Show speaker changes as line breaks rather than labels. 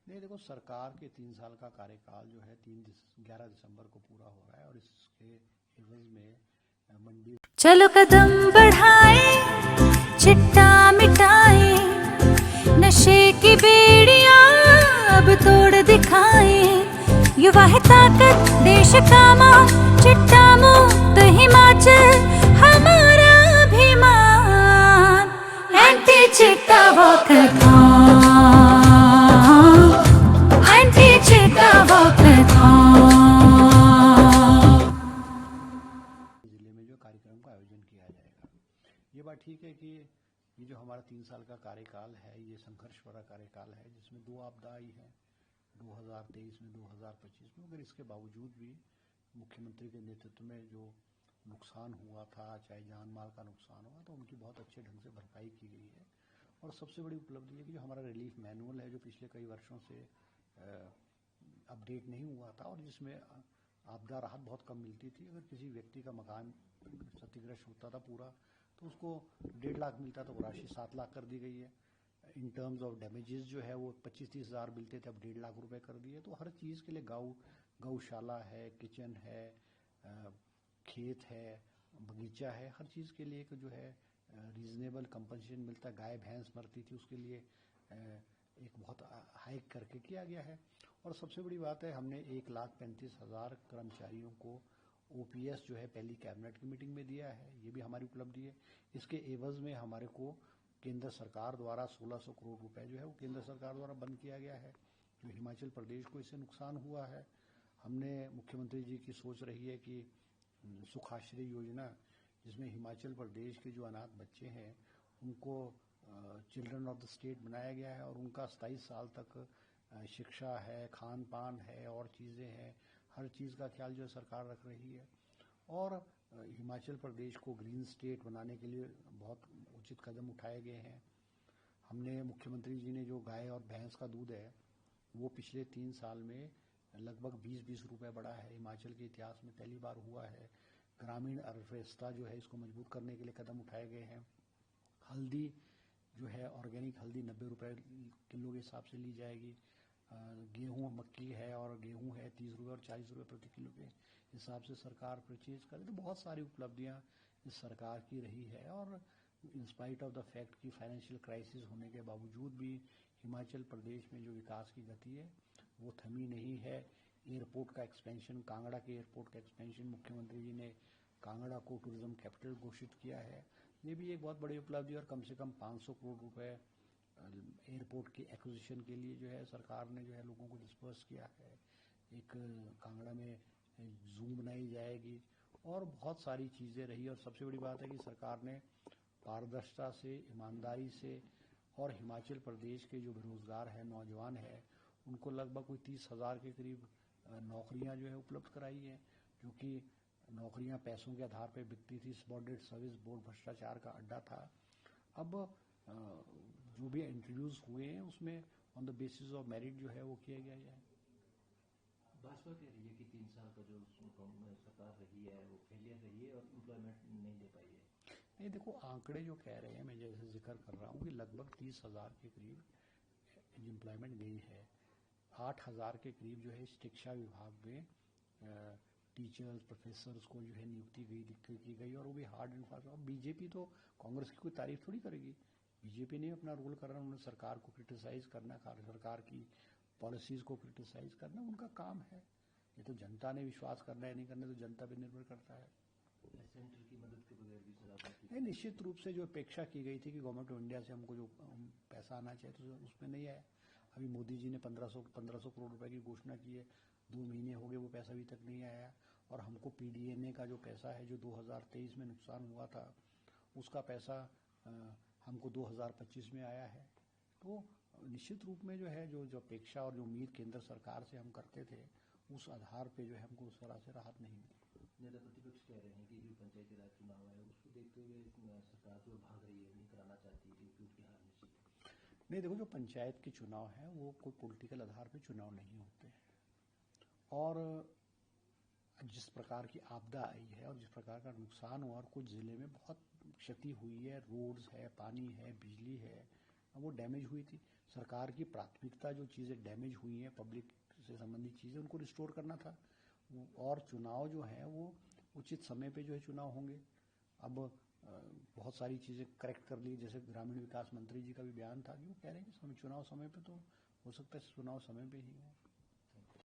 नहीं, देखो सरकार के 3 साल का कार्यकाल जो है 11 दिसंबर को पूरा हो रहा है और इसके एवज में मंडी
चलो कदम बढ़ाए, चिट्टा मिटाए, नशे की बेड़ियां अब तोड़ दिखाए। युवा है ताकत, देश का मां, चिट्टा मुक्त हिमाचल हमारा अभिमान। एंटी चिट्टा वॉकथॉन, एंटी चिट्टा वॉकथॉन।
जिले में जो कार्यक्रम का आयोजन किया जाएगा। ये बात ठीक है कि ये जो हमारा 3 साल का कार्यकाल है ये संघर्ष भरा कार्यकाल है जिसमें 2 आपदा आई है 2023 में 2025 में, मगर इसके बावजूद भी मुख्यमंत्री के नेतृत्व में जो नुकसान हुआ था, चाहे जान माल का नुकसान हुआ, तो उनकी बहुत अच्छे ढंग से भरपाई की गई है। और सबसे बड़ी उपलब्धि है कि जो हमारा रिलीफ मैनुअल है जो पिछले कई वर्षों से अपडेट नहीं हुआ था और जिसमें आपदा राहत बहुत कम मिलती थी। अगर किसी व्यक्ति का मकान क्षतिग्रस्त होता था पूरा तो उसको 1.5 लाख मिलता था, वो राशि 7 लाख कर दी गई है। इन टर्म्स ऑफ डैमेजेस जो है वो 25-30 हज़ार मिलते थे, अब 1.5 लाख रुपए कर दिए। तो हर चीज़ के लिए गौशाला है, किचन है, खेत है, बगीचा है, हर चीज़ के लिए जो है रीजनेबल कंपनसेशन मिलता है। गाय भैंस मरती थी उसके लिए एक बहुत हाइक करके किया गया है। और सबसे बड़ी बात है हमने 1,35,000 कर्मचारियों को ओपीएस जो है पहली कैबिनेट की मीटिंग में दिया है, ये भी हमारी उपलब्धि है। इसके एवज में हमारे को केंद्र सरकार द्वारा 1600 करोड़ रुपए जो है वो केंद्र सरकार द्वारा बंद किया गया है, जो हिमाचल प्रदेश को इससे नुकसान हुआ है। हमने मुख्यमंत्री जी की सोच रही है कि सुखाश्रय योजना, जिसमें हिमाचल प्रदेश के जो अनाथ बच्चे हैं उनको चिल्ड्रन ऑफ द स्टेट बनाया गया है और उनका 27 साल तक शिक्षा है, खान पान है और चीज़ें हैं, हर चीज़ का ख्याल जो है सरकार रख रही है। और हिमाचल प्रदेश को ग्रीन स्टेट बनाने के लिए बहुत उचित कदम उठाए गए हैं। हमने मुख्यमंत्री जी ने जो गाय और भैंस का दूध है वो पिछले 3 साल में लगभग 20-20 रुपये बढ़ा है, हिमाचल के इतिहास में पहली बार हुआ है। ग्रामीण अर्थव्यवस्था जो है इसको मजबूत करने के लिए कदम उठाए गए हैं। हल्दी जो है ऑर्गेनिक हल्दी 90 रुपये किलो के हिसाब से ली जाएगी। गेहूँ मक्की है और गेहूँ है 30 रुपये और 40 रुपये प्रति किलो के हिसाब से सरकार परचेज करे। तो बहुत सारी उपलब्धियाँ इस सरकार की रही है और इंस्पाइट ऑफ द फैक्ट कि फाइनेंशियल क्राइसिस होने के बावजूद भी हिमाचल प्रदेश में जो विकास की गति है वो थमी नहीं है। एयरपोर्ट का एक्सपेंशन, कांगड़ा के एयरपोर्ट का एक्सपेंशन, मुख्यमंत्री जी ने कांगड़ा को टूरिज्म कैपिटल घोषित किया है, ये भी एक बहुत बड़ी उपलब्धि। और कम से कम 500 करोड़ रुपए एयरपोर्ट की एक्विजिशन के लिए जो है सरकार ने जो है लोगों को डिस्पर्स किया है। एक कांगड़ा में जूम बनाई जाएगी और बहुत सारी चीज़ें रही। और सबसे बड़ी बात है कि सरकार ने पारदर्शिता से, ईमानदारी से और हिमाचल प्रदेश के जो बेरोजगार है, नौजवान है, उनको लगभग कोई 30,000 के करीब नौकरियां जो है उपलब्ध कराई है, जो कि नौकरियां पैसों के आधार पर बिकती थी। सबऑर्डिनेट सर्विस बोर्ड भ्रष्टाचार का अड्डा था। अब जो भी इंटरव्यूज हुए हैं उसमें on the basis of merit जो है वो किया गया है।
भाजपा कह रही है कि 3 साल का जो सरकार रही है वो फेलियर रही है और एम्प्लॉयमेंट नहीं दे पाई है।
नहीं, देखो आंकड़े जो कह रहे हैं, मैं जैसे जिक्र कर रहा हूँ कि लगभग 30,000 के करीब एम्प्लॉयमेंट गई है। 8,000 के करीब जो है शिक्षा विभाग में टीचर्स, प्रोफेसर्स को जो है नियुक्ति की गई और वो भी हार्ड एंड फास्ट। और बीजेपी तो कांग्रेस की कोई तारीफ थोड़ी करेगी। बीजेपी ने अपना रोल करना, उन्होंने सरकार को क्रिटिसाइज करना, सरकार की पॉलिसीज को क्रिटिसाइज करना उनका काम है। ये तो जनता ने विश्वास करना है नहीं करना तो जनता पे निर्भर करता है।
सेंटर की मदद के बगैर भी
नहीं, निश्चित रूप से जो अपेक्षा की गई थी कि गवर्नमेंट ऑफ इंडिया से हमको जो पैसा आना चाहिए तो उसमें नहीं आया। अभी मोदी जी ने 1500 करोड़ रुपए की घोषणा की है, 2 महीने हो गए वो पैसा अभी तक नहीं आया। और हमको पीडीएनए का जो पैसा है जो 2023 में नुकसान हुआ था उसका पैसा हमको 2025 में आया है। तो निश्चित रूप में जो है जो अपेक्षा और जो उम्मीद केंद्र सरकार से हम करते थे उस आधार पे जो है हमको उस तरह से राहत नहीं मिली।
नेता प्रतिपक्ष कह रहे हैं कि जो पंचायती राज चुनाव है उसको देखते हुए सरकार जो भाग रही है, नहीं कराना चाहती क्योंकि उसकी हार निश्चित है।
नहीं, देखो जो पंचायत के चुनाव है वो कोई पॉलिटिकल आधार पे चुनाव नहीं होते हैं। और जिस प्रकार की आपदा आई है और जिस प्रकार का नुकसान हुआ और कुछ ज़िले में बहुत क्षति हुई है, रोड्स है, पानी है, बिजली है, अब वो डैमेज हुई थी। सरकार की प्राथमिकता जो चीज़ें डैमेज हुई हैं, पब्लिक से संबंधित चीज़ें, उनको रिस्टोर करना था। और चुनाव जो है वो उचित समय पे जो है चुनाव होंगे। अब बहुत सारी चीज़ें करेक्ट कर ली, जैसे ग्रामीण विकास मंत्री जी का भी बयान था कि वो कह रहे हैं कि चुनाव समय पे तो हो सकता है चुनाव समय पे ही हो।